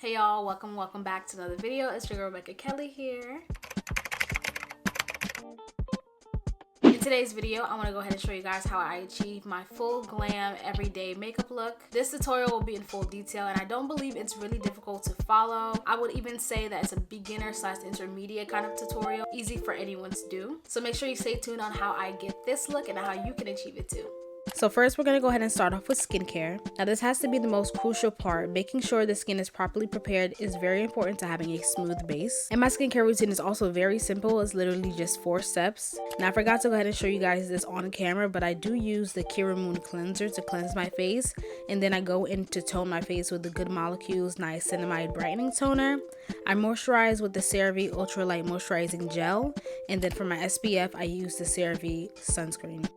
Hey y'all, welcome back to another video. It's your girl Rebecca Kelly here. In today's video, I want to go ahead and show you guys how I achieve my full glam everyday makeup look. This tutorial will be in full detail and I don't believe it's really difficult to follow. I would even say that it's a beginner / intermediate kind of tutorial, easy for anyone to do. So make sure you stay tuned on how I get this look and how you can achieve it too. So first we're going to go ahead and start off with skincare. Now this has to be the most crucial part. Making sure the skin is properly prepared is very important to having a smooth base. And my skincare routine is also very simple. It's literally just 4 steps. Now I forgot to go ahead and show you guys this on camera, but I do use the Kira Moon cleanser to cleanse my face. And then I go in to tone my face with the Good Molecules Niacinamide Brightening Toner. I moisturize with the CeraVe Ultralight Moisturizing Gel. And then for my SPF, I use the CeraVe Sunscreen.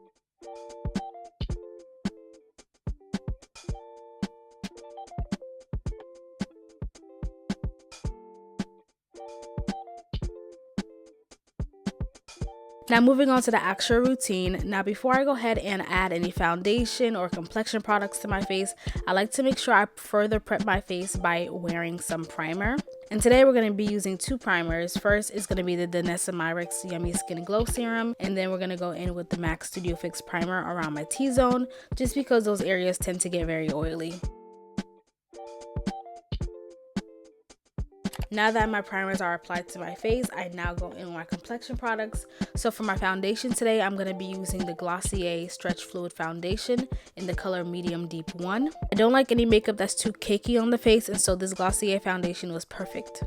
Now moving on to the actual routine. Now before I go ahead and add any foundation or complexion products to my face, I like to make sure I further prep my face by wearing some primer. And today we're going to be using 2 primers. First is going to be the Danessa Myricks Yummy Skin Glow Serum, and then we're going to go in with the MAC Studio Fix Primer around my T-zone, just because those areas tend to get very oily. Now that my primers are applied to my face, I now go in with my complexion products. So for my foundation today, I'm going to be using the Glossier Stretch Fluid Foundation in the color Medium Deep 1. I don't like any makeup that's too cakey on the face, and so this Glossier foundation was perfect.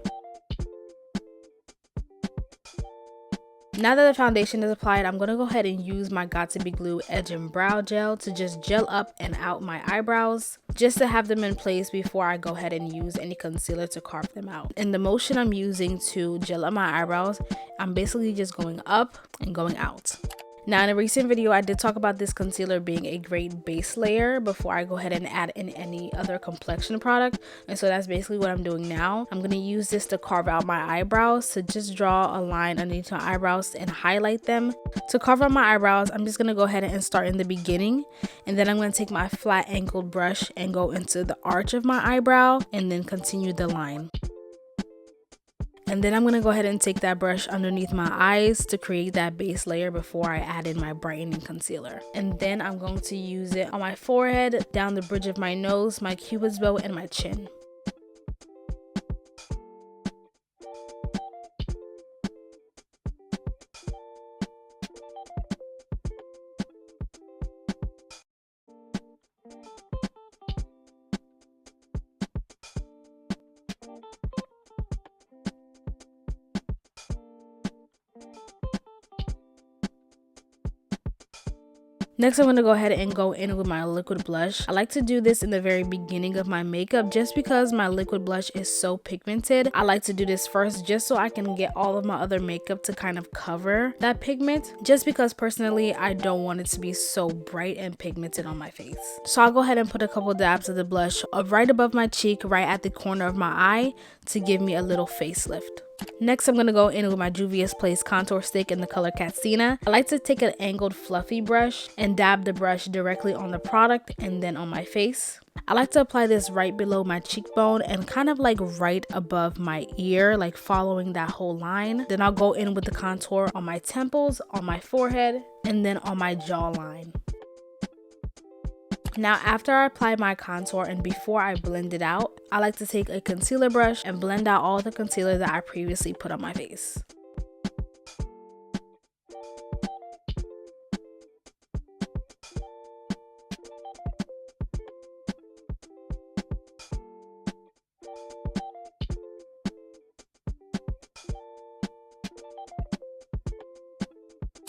Now that the foundation is applied, I'm going to go ahead and use my Got2b Glue Edge and Brow Gel to just gel up and out my eyebrows, just to have them in place before I go ahead and use any concealer to carve them out. And the motion I'm using to gel up my eyebrows, I'm basically just going up and going out. Now in a recent video, I did talk about this concealer being a great base layer before I go ahead and add in any other complexion product. And so that's basically what I'm doing now. I'm going to use this to carve out my eyebrows, to just draw a line underneath my eyebrows and highlight them. To carve out my eyebrows, I'm just going to go ahead and start in the beginning. And then I'm going to take my flat angled brush and go into the arch of my eyebrow and then continue the line. And then I'm going to go ahead and take that brush underneath my eyes to create that base layer before I add in my brightening concealer. And then I'm going to use it on my forehead, down the bridge of my nose, my cupid's bow, and my chin. Next, I'm going to go ahead and go in with my liquid blush. I like to do this in the very beginning of my makeup just because my liquid blush is so pigmented. I like to do this first just so I can get all of my other makeup to kind of cover that pigment, just because personally I don't want it to be so bright and pigmented on my face. So I'll go ahead and put a couple dabs of the blush right above my cheek, right at the corner of my eye, to give me a little facelift. Next, I'm going to go in with my Juvia's Place contour stick in the color Katsina. I like to take an angled fluffy brush and dab the brush directly on the product and then on my face. I like to apply this right below my cheekbone and kind of like right above my ear, like following that whole line. Then I'll go in with the contour on my temples, on my forehead, and then on my jawline. Now after I apply my contour and before I blend it out, I like to take a concealer brush and blend out all the concealer that I previously put on my face.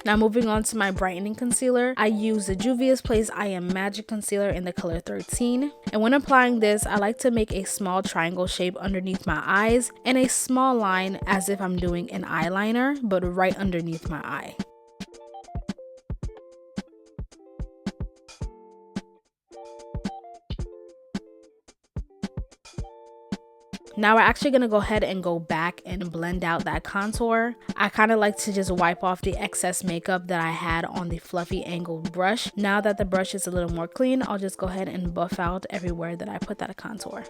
Now moving on to my brightening concealer, I use the Juvia's Place I Am Magic Concealer in the color 13. And when applying this, I like to make a small triangle shape underneath my eyes and a small line as if I'm doing an eyeliner, but right underneath my eye. Now we're actually going to go ahead and go back and blend out that contour. I kind of like to just wipe off the excess makeup that I had on the fluffy angled brush. Now that the brush is a little more clean, I'll just go ahead and buff out everywhere that I put that contour.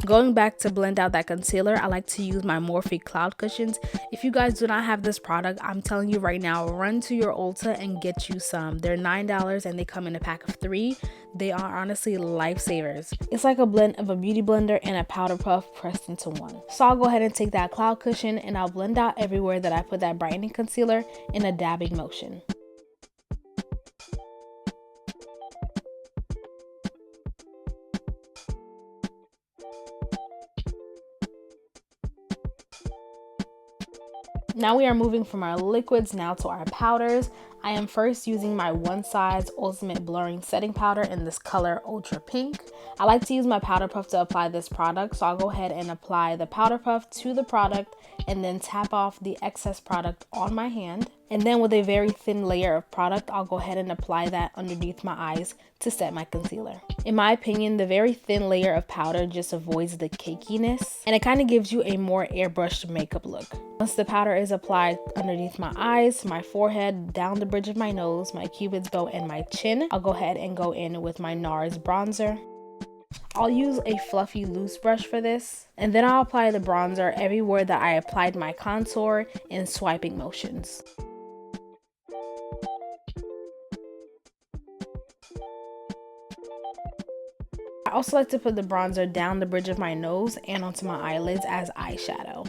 Going back to blend out that concealer, I like to use my Morphe Cloud Cushions. If you guys do not have this product, I'm telling you right now, run to your Ulta and get you some. They're $9 and they come in a pack of 3. They are honestly lifesavers. It's like a blend of a beauty blender and a powder puff pressed into one. So I'll go ahead and take that cloud cushion and I'll blend out everywhere that I put that brightening concealer in a dabbing motion. Now we are moving from our liquids now to our powders. I am first using my One Size Ultimate Blurring Setting Powder in this color Ultra Pink. I like to use my powder puff to apply this product, so I'll go ahead and apply the powder puff to the product and then tap off the excess product on my hand. And then with a very thin layer of product, I'll go ahead and apply that underneath my eyes to set my concealer. In my opinion, the very thin layer of powder just avoids the cakiness and it kind of gives you a more airbrushed makeup look. Once the powder is applied underneath my eyes, my forehead, down the bridge of my nose, my cupid's bow, and my chin, I'll go ahead and go in with my NARS bronzer. I'll use a fluffy loose brush for this, and then I'll apply the bronzer everywhere that I applied my contour in swiping motions. I also like to put the bronzer down the bridge of my nose and onto my eyelids as eyeshadow.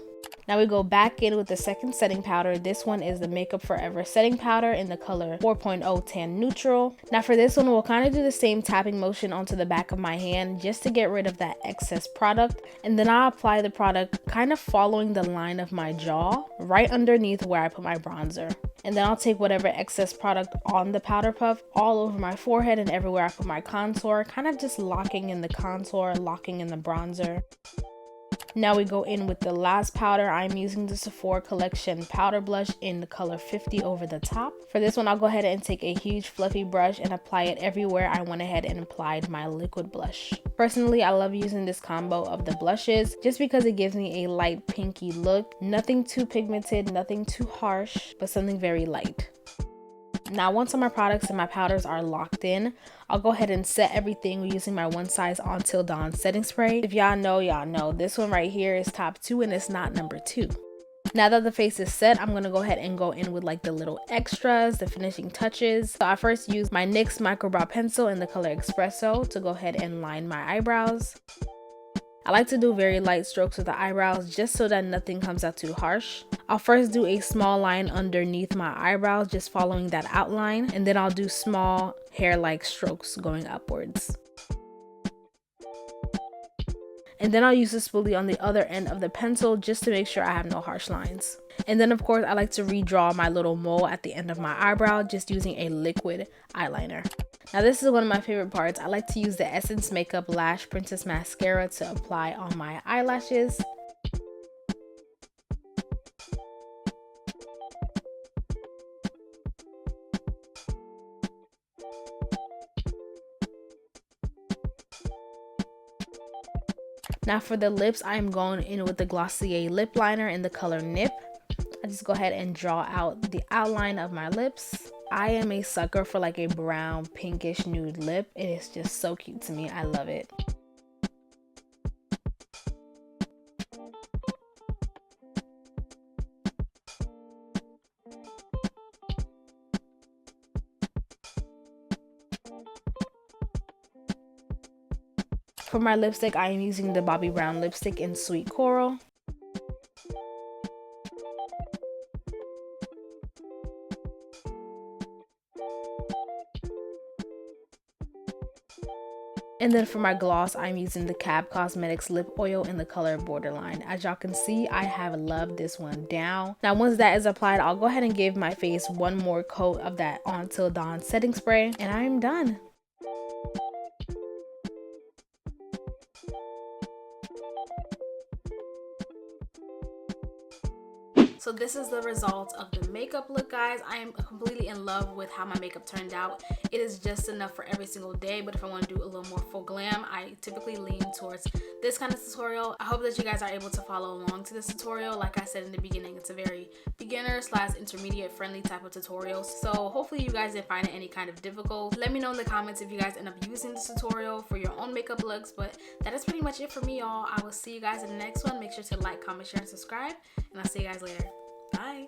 Now we go back in with the second setting powder. This one is the Makeup Forever setting powder in the color 4.0 Tan Neutral. Now for this one, we'll kind of do the same tapping motion onto the back of my hand just to get rid of that excess product. And then I'll apply the product kind of following the line of my jaw, right underneath where I put my bronzer. And then I'll take whatever excess product on the powder puff all over my forehead and everywhere I put my contour, kind of just locking in the contour, locking in the bronzer. Now we go in with the last powder. I'm using the Sephora Collection powder blush in the color 50 over the top. For this one, I'll go ahead and take a huge fluffy brush and apply it everywhere I went ahead and applied my liquid blush. Personally, I love using this combo of the blushes just because it gives me a light pinky look. Nothing too pigmented, nothing too harsh, but something very light. Now once all my products and my powders are locked in, I'll go ahead and set everything using my One Size Until Dawn setting spray. If y'all know, this one right here is top 2 and it's not number 2. Now that the face is set, I'm going to go ahead and go in with like the little extras, the finishing touches. So I first use my NYX Micro Brow Pencil in the color Espresso to go ahead and line my eyebrows. I like to do very light strokes with the eyebrows just so that nothing comes out too harsh. I'll first do a small line underneath my eyebrows, just following that outline, and then I'll do small hair-like strokes going upwards. And then I'll use the spoolie on the other end of the pencil just to make sure I have no harsh lines. And then of course I like to redraw my little mole at the end of my eyebrow just using a liquid eyeliner. Now this is one of my favorite parts. I like to use the Essence Makeup Lash Princess Mascara to apply on my eyelashes. Now for the lips, I am going in with the Glossier lip liner in the color Nip. I just go ahead and draw out the outline of my lips. I am a sucker for like a brown pinkish nude lip. It is just so cute to me. I love it. For my lipstick, I am using the Bobbi Brown lipstick in Sweet Coral. And then for my gloss, I'm using the Cab Cosmetics lip oil in the color Borderline. As y'all can see, I have loved this one down. Now once that is applied, I'll go ahead and give my face one more coat of that Until Dawn setting spray, and I'm done. So So this is the result of the makeup look, guys. I am completely in love with how my makeup turned out. It is just enough for every single day, but if I want to do a little more full glam, I typically lean towards this kind of tutorial. I hope that you guys are able to follow along to this tutorial. Like I said in the beginning, it's a very beginner / intermediate friendly type of tutorial. So hopefully you guys didn't find it any kind of difficult. Let me know in the comments if you guys end up using this tutorial for your own makeup looks. But that is pretty much it for me, y'all. I will see you guys in the next one. Make sure to like, comment, share, and subscribe, and I'll see you guys later. Bye.